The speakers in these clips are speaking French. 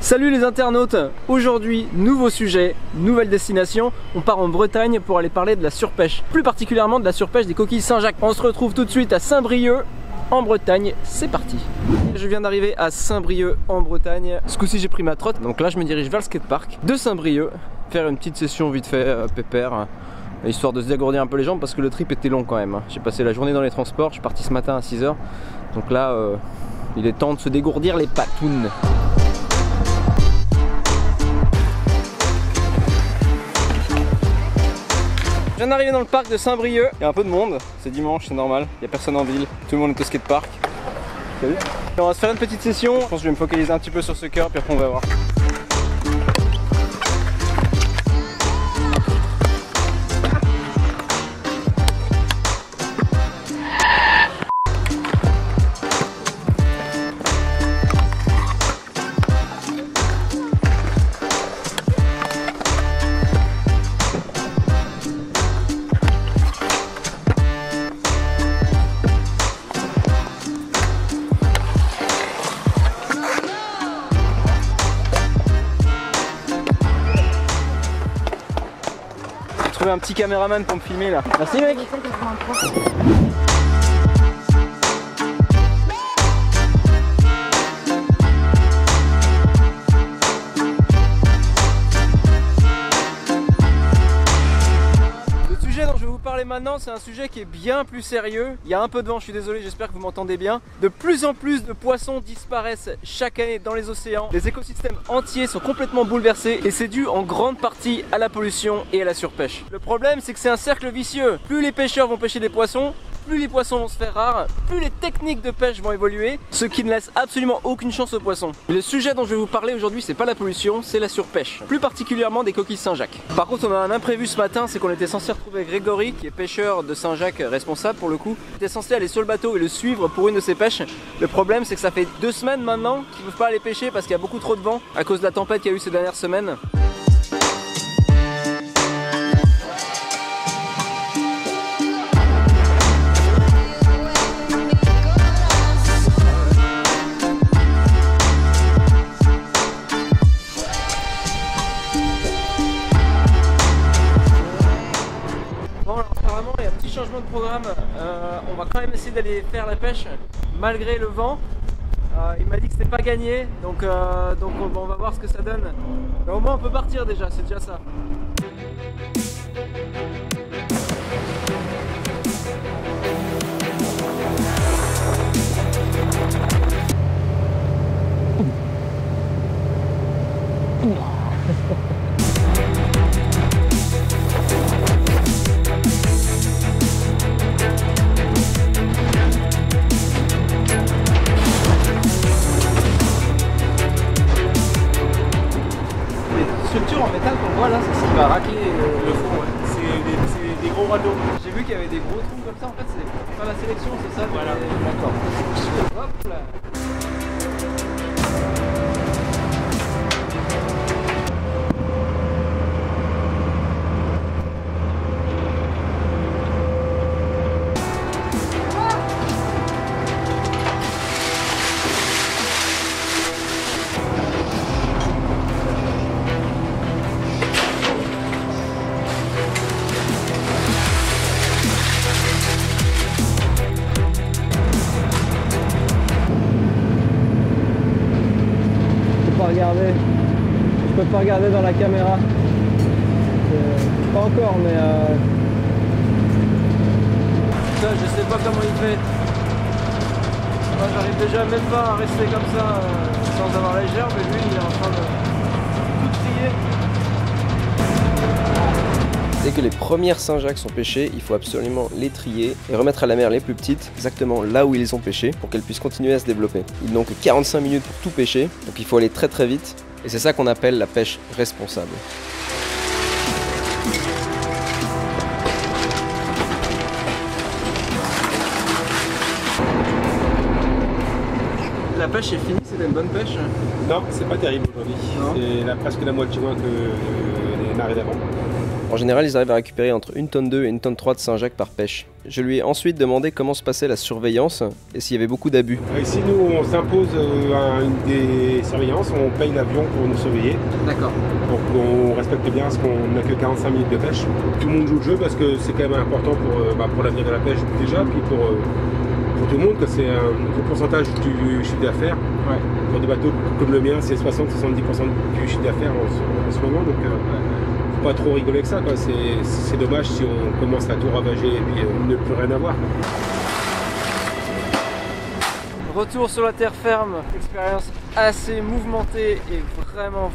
Salut les internautes, aujourd'hui nouveau sujet, nouvelle destination, on part en Bretagne pour aller parler de la surpêche, plus particulièrement de la surpêche des coquilles Saint-Jacques. On se retrouve tout de suite à Saint-Brieuc en Bretagne, c'est parti. Je viens d'arriver à Saint-Brieuc en Bretagne, ce coup-ci j'ai pris ma trotte, donc là je me dirige vers le skatepark de Saint-Brieuc, faire une petite session vite fait, pépère, histoire de se dégourdir un peu les jambes parce que le trip était long quand même. J'ai passé la journée dans les transports, je suis parti ce matin à 6 h, donc là il est temps de se dégourdir les patounes. Je viens d'arriver dans le parc de Saint-Brieuc, il y a un peu de monde, c'est dimanche, c'est normal, il n'y a personne en ville, tout le monde est au skatepark. Salut. On va se faire une petite session, je pense que je vais me focaliser un petit peu sur ce cœur, puis après on va voir. Trouver un petit caméraman pour me filmer là. Merci mec. Le sujet dont je vais vous parler maintenant, c'est un sujet qui est bien plus sérieux. Il y a un peu de vent, je suis désolé, j'espère que vous m'entendez bien. De plus en plus de poissons disparaissent chaque année dans les océans. Les écosystèmes entiers sont complètement bouleversés et c'est dû en grande partie à la pollution et à la surpêche. Le problème, c'est que c'est un cercle vicieux. Plus les pêcheurs vont pêcher des poissons, plus les poissons vont se faire rares, plus les techniques de pêche vont évoluer, ce qui ne laisse absolument aucune chance aux poissons. Et le sujet dont je vais vous parler aujourd'hui, c'est pas la pollution, c'est la surpêche. Plus particulièrement des coquilles Saint-Jacques. Par contre, on a un imprévu ce matin, c'est qu'on était censé retrouver Grégory, qui est pêcheur de Saint-Jacques responsable pour le coup. On était censé aller sur le bateau et le suivre pour une de ses pêches. Le problème, c'est que ça fait 2 semaines maintenant qu'ils ne peuvent pas aller pêcher parce qu'il y a beaucoup trop de vent à cause de la tempête qu'il y a eu ces dernières semaines. Il y a un petit changement de programme, on va quand même essayer d'aller faire la pêche malgré le vent. Il m'a dit que c'était pas gagné, donc on va voir ce que ça donne. Mais au moins on peut partir déjà, c'est déjà ça. Structure en métal qu'on voit là, c'est ce qui va racler le fond. Ouais. C'est des gros radeaux. J'ai vu qu'il y avait des gros trous comme ça, en fait c'est pour faire la sélection, c'est ça? Voilà. D'accord. Hop là. Je peux pas regarder dans la caméra, pas encore, mais ça, je sais pas comment il fait. Moi j'arrive déjà même pas à rester comme ça sans avoir la gerbe, et lui il est en train de tout trier. Dès que les premières Saint-Jacques sont pêchées, il faut absolument les trier et remettre à la mer les plus petites, exactement là où ils les ont pêchées, pour qu'elles puissent continuer à se développer. Ils n'ont que 45 minutes pour tout pêcher, donc il faut aller très très vite. Et c'est ça qu'on appelle la pêche responsable. La pêche est finie, c'était une bonne pêche? Non, c'est pas terrible aujourd'hui. C'est presque la moitié moins que les marées d'avant. En général, ils arrivent à récupérer entre 1,2 tonne et 1,3 tonne de Saint-Jacques par pêche. Je lui ai ensuite demandé comment se passait la surveillance et s'il y avait beaucoup d'abus. Ici, nous, on s'impose des surveillances, on paye l'avion pour nous surveiller. D'accord. Donc on respecte bien ce qu'on n'a que 45 minutes de pêche. Tout le monde joue le jeu parce que c'est quand même important pour l'avenir de la pêche déjà, puis pour tout le monde, que c'est un gros pourcentage du chiffre d'affaires. Ouais. Pour des bateaux comme le mien, c'est 60-70% du chiffre d'affaires en ce moment. Donc faut pas trop rigoler avec ça, quoi. C'est dommage si on commence à tout ravager et puis ne plus rien avoir. Retour sur la terre ferme, expérience assez mouvementée et vraiment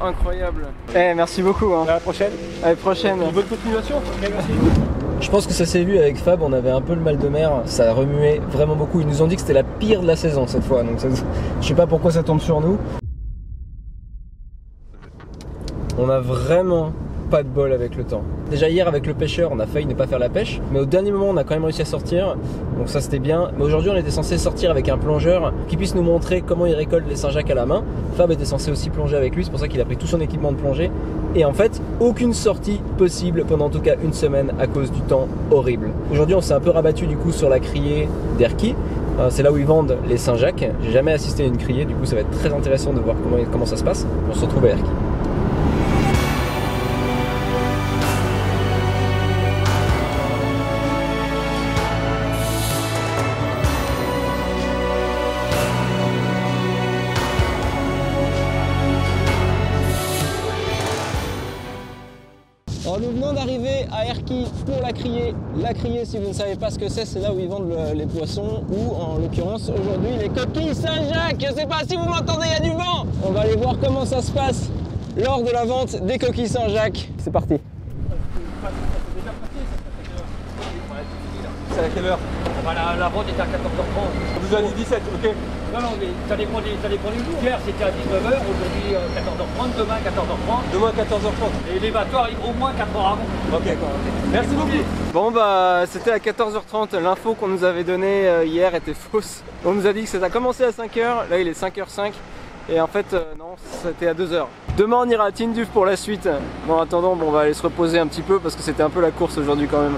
incroyable. Merci beaucoup. Hein. À la prochaine. À la prochaine. Bonne continuation. Okay, merci. Je pense que ça s'est vu avec Fab, on avait un peu le mal de mer, ça remuait vraiment beaucoup. Ils nous ont dit que c'était la pire de la saison cette fois, donc je sais pas pourquoi ça tombe sur nous. On a vraiment pas de bol avec le temps. Déjà hier avec le pêcheur on a failli ne pas faire la pêche, mais au dernier moment on a quand même réussi à sortir, donc ça c'était bien. Mais aujourd'hui on était censé sortir avec un plongeur qui puisse nous montrer comment il récolte les Saint-Jacques à la main. Fab était censé aussi plonger avec lui, c'est pour ça qu'il a pris tout son équipement de plongée. Et en fait aucune sortie possible pendant en tout cas une semaine à cause du temps horrible. Aujourd'hui on s'est un peu rabattu du coup sur la criée d'Erquy. C'est là où ils vendent les Saint-Jacques. J'ai jamais assisté à une criée, du coup ça va être très intéressant de voir comment ça se passe. On se retrouve à Erquy. Alors nous venons d'arriver à Erquy pour la criée. La criée, si vous ne savez pas ce que c'est là où ils vendent les poissons ou en l'occurrence aujourd'hui les coquilles Saint-Jacques. Je sais pas si vous m'entendez, il y a du vent. On va aller voir comment ça se passe lors de la vente des coquilles Saint-Jacques. C'est parti. C'est à quelle heure? La vente était à 14h30. Vous avez dit 17, ok. Non, mais ça dépend des jours. Hier c'était à 19h, aujourd'hui 14h30, demain 14h30. Demain 14h30. Et les bateaux arrivent au moins 4 heures avant. Ok, merci beaucoup. Bon bah c'était à 14h30, l'info qu'on nous avait donnée hier était fausse. On nous a dit que ça a commencé à 5h, là il est 5h05 et en fait non, c'était à 2h. Demain on ira à Tinduuf pour la suite. Bon en attendant on va aller se reposer un petit peu parce que c'était un peu la course aujourd'hui quand même.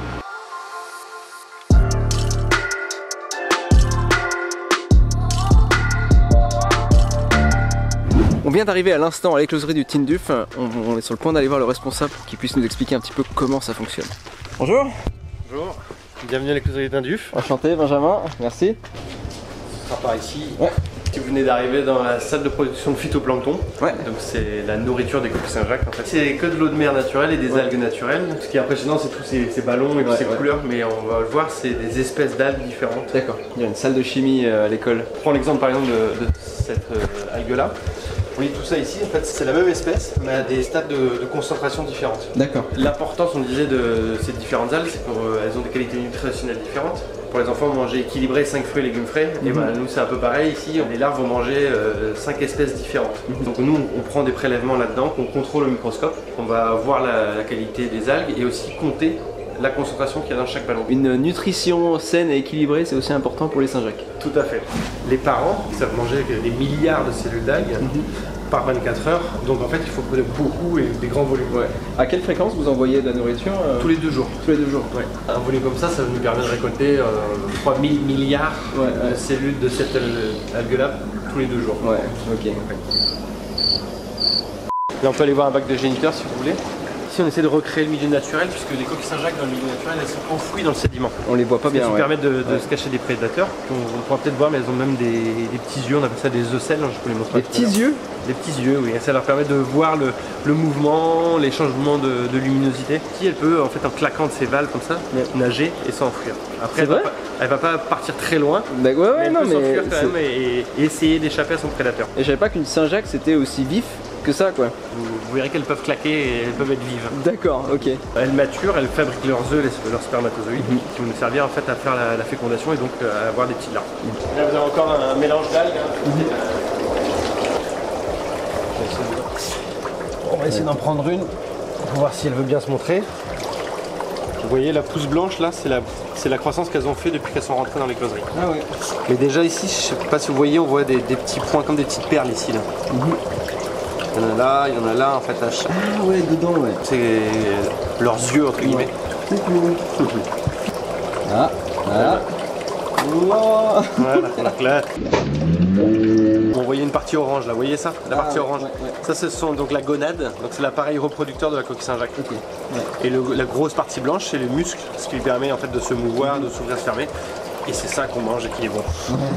On vient d'arriver à l'instant à l'écloserie du Tinduuf. On est sur le point d'aller voir le responsable pour qu'il puisse nous expliquer un petit peu comment ça fonctionne. Bonjour. Bonjour, bienvenue à l'écloserie du Tinduuf. Enchanté Benjamin, merci. Ce sera par ici. Ouais. Vous venez d'arriver dans la salle de production de phytoplancton. Ouais. Donc c'est la nourriture des coquilles Saint-Jacques en fait. C'est que de l'eau de mer naturelle et des algues naturelles. Ce qui est impressionnant c'est tous ces ballons et ces couleurs, mais on va le voir, c'est des espèces d'algues différentes. D'accord, il y a une salle de chimie à l'école. Prends l'exemple par exemple de cette algue là. Oui, tout ça ici, en fait, c'est la même espèce, mais à des stades de concentration différentes. D'accord. L'importance, on disait, de ces différentes algues, c'est qu'elles ont des qualités nutritionnelles différentes. Pour les enfants, manger équilibré 5 fruits et légumes frais. Et ben, nous, c'est un peu pareil ici. Les larves vont manger 5 espèces différentes. Donc nous, on prend des prélèvements là-dedans, qu'on contrôle au microscope. On va voir la qualité des algues et aussi compter la concentration qu'il y a dans chaque ballon. Une nutrition saine et équilibrée, c'est aussi important pour les Saint-Jacques. Tout à fait. Les parents savent manger des milliards de cellules d'algues par 24 heures, donc en fait il faut produire beaucoup et des grands volumes. Ouais. À quelle fréquence vous envoyez de la nourriture Tous les 2 jours. Tous les 2 jours. Ouais. Un volume comme ça nous permet de récolter 3000 milliards de cellules de cette algue-là tous les 2 jours. Ouais, ok. Là on peut aller voir un bac de géniteur si vous voulez. Ici on essaie de recréer le milieu naturel puisque les coquilles Saint-Jacques dans le milieu naturel elles sont enfouies dans le sédiment. On les voit pas bien. Ça permettent de se cacher des prédateurs. On pourra peut-être voir mais elles ont même des petits yeux, on appelle ça des ocelles, je peux les montrer. Des petits yeux? Des petits yeux, oui. Ça leur permet de voir le mouvement, les changements de luminosité. Si elle peut en fait en claquant de ses valves comme ça, nager et s'enfuir. Après elle va pas partir très loin, mais elle peut s'enfuir quand même et essayer d'échapper à son prédateur. Et je savais pas qu'une Saint-Jacques c'était aussi vif que ça quoi. Vous verrez qu'elles peuvent claquer et elles peuvent être vives. D'accord, ok. Elles maturent, elles fabriquent leurs œufs, leurs spermatozoïdes qui vont nous servir en fait à faire la fécondation et donc à avoir des petites larves. Là vous avez encore un mélange d'algues. On va essayer d'en prendre une pour voir si elle veut bien se montrer. Vous voyez la pousse blanche là, c'est la croissance qu'elles ont fait depuis qu'elles sont rentrées dans l'écloserie. Ah ouais. Mais déjà ici, je sais pas si vous voyez, on voit des petits points comme des petites perles ici là. Il y en a là en fait. Ah ouais, dedans, ouais. C'est leurs yeux entre guillemets. Ah, voilà. Wow. Voilà, donc là. Vous voyez une partie orange là, vous voyez ça? La partie orange. Ouais. Ça ce sont donc la gonade, donc c'est l'appareil reproducteur de la coquille Saint-Jacques. Okay. Ouais. Et la grosse partie blanche c'est le muscle, ce qui lui permet en fait de se mouvoir, de s'ouvrir, se fermer. Et c'est ça qu'on mange et qui est bon.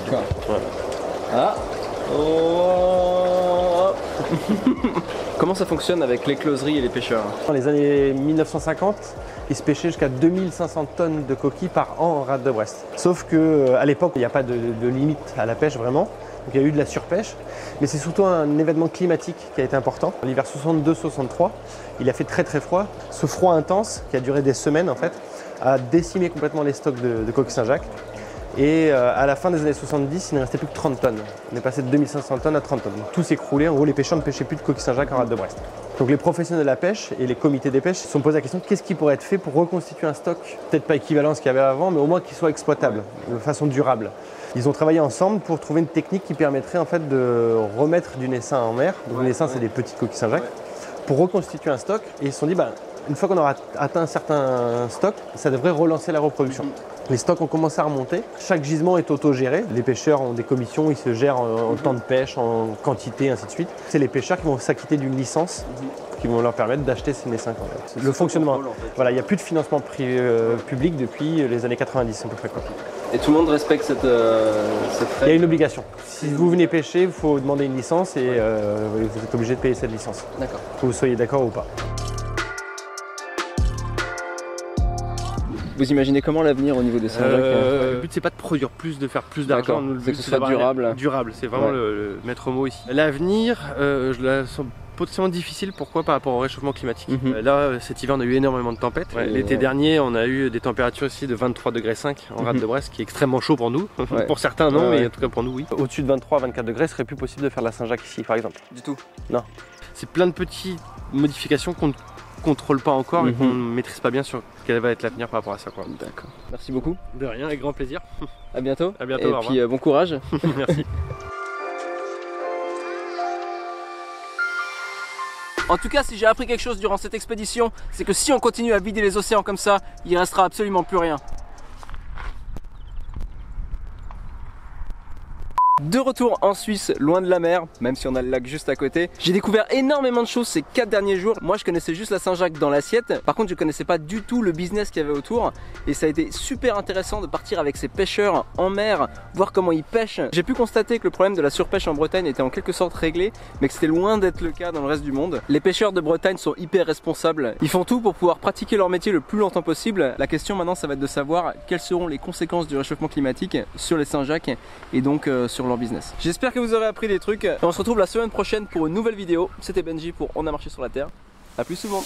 D'accord. Voilà. Ah. Oh. Comment ça fonctionne avec les closeries et les pêcheurs? Dans les années 1950, il se pêchait jusqu'à 2500 tonnes de coquilles par an en rade de Brest. Sauf qu'à l'époque, il n'y a pas de limite à la pêche vraiment. Donc il y a eu de la surpêche, mais c'est surtout un événement climatique qui a été important. L'hiver 62-63, il a fait très très froid. Ce froid intense, qui a duré des semaines en fait, a décimé complètement les stocks de coquilles Saint-Jacques. Et à la fin des années 70, il ne restait plus que 30 tonnes. On est passé de 2500 tonnes à 30 tonnes. Donc tout s'est écroulé. En gros, les pêcheurs ne pêchaient plus de coquilles Saint-Jacques en rade de Brest. Donc les professionnels de la pêche et les comités des pêches se sont posé la question qu'est-ce qui pourrait être fait pour reconstituer un stock, peut-être pas équivalent à ce qu'il y avait avant, mais au moins qu'il soit exploitable de façon durable. Ils ont travaillé ensemble pour trouver une technique qui permettrait en fait de remettre du naissain en mer. Donc le naissain, c'est des petites coquilles Saint-Jacques, pour reconstituer un stock. Et ils se sont dit, une fois qu'on aura atteint un certain stock, ça devrait relancer la reproduction. Les stocks ont commencé à remonter. Chaque gisement est autogéré. Les pêcheurs ont des commissions, ils se gèrent en temps de pêche, en quantité, ainsi de suite. C'est les pêcheurs qui vont s'acquitter d'une licence qui vont leur permettre d'acheter ces naissins. Le fonctionnement. Voilà, il n'y a plus de financement public depuis les années 90 à peu près. Et tout le monde respecte cette Il y a une obligation. Si vous venez pêcher, il faut demander une licence et vous êtes obligé de payer cette licence. D'accord. Que vous soyez d'accord ou pas. Vous imaginez comment l'avenir au niveau des Saint-Jacques? Le but c'est pas de produire plus, de faire plus d'argent. D'accord, c'est que ce soit durable. Durable, c'est vraiment le maître mot ici. L'avenir, je la sens potentiellement difficile. Pourquoi? Par rapport au réchauffement climatique. Là, cet hiver, on a eu énormément de tempêtes. L'été dernier, on a eu des températures ici de 23,5 degrés en rade de Brest, qui est extrêmement chaud pour nous. Pour certains, non, mais en tout cas pour nous, oui. Au-dessus de 23-24 degrés, ce serait plus possible de faire la Saint-Jacques ici, par exemple. Du tout? Non. C'est plein de petites modifications qu'on ne contrôle pas encore et qu'on ne maîtrise pas bien sur quel va être l'avenir par rapport à ça. D'accord. Merci beaucoup. De rien, avec grand plaisir. À bientôt. À bientôt. Et puis bon courage. Merci. En tout cas, si j'ai appris quelque chose durant cette expédition, c'est que si on continue à vider les océans comme ça, il restera absolument plus rien. De retour en Suisse, loin de la mer, même si on a le lac juste à côté, j'ai découvert énormément de choses ces 4 derniers jours. Moi je connaissais juste la Saint-Jacques dans l'assiette, par contre je connaissais pas du tout le business qu'il y avait autour. Et ça a été super intéressant de partir avec ces pêcheurs en mer, voir comment ils pêchent. J'ai pu constater que le problème de la surpêche en Bretagne était en quelque sorte réglé, mais que c'était loin d'être le cas dans le reste du monde. Les pêcheurs de Bretagne sont hyper responsables, ils font tout pour pouvoir pratiquer leur métier le plus longtemps possible. La question maintenant ça va être de savoir quelles seront les conséquences du réchauffement climatique sur les Saint-Jacques et donc sur leur business. J'espère que vous aurez appris des trucs et on se retrouve la semaine prochaine pour une nouvelle vidéo. C'était Benji pour On a marché sur la terre. A plus souvent.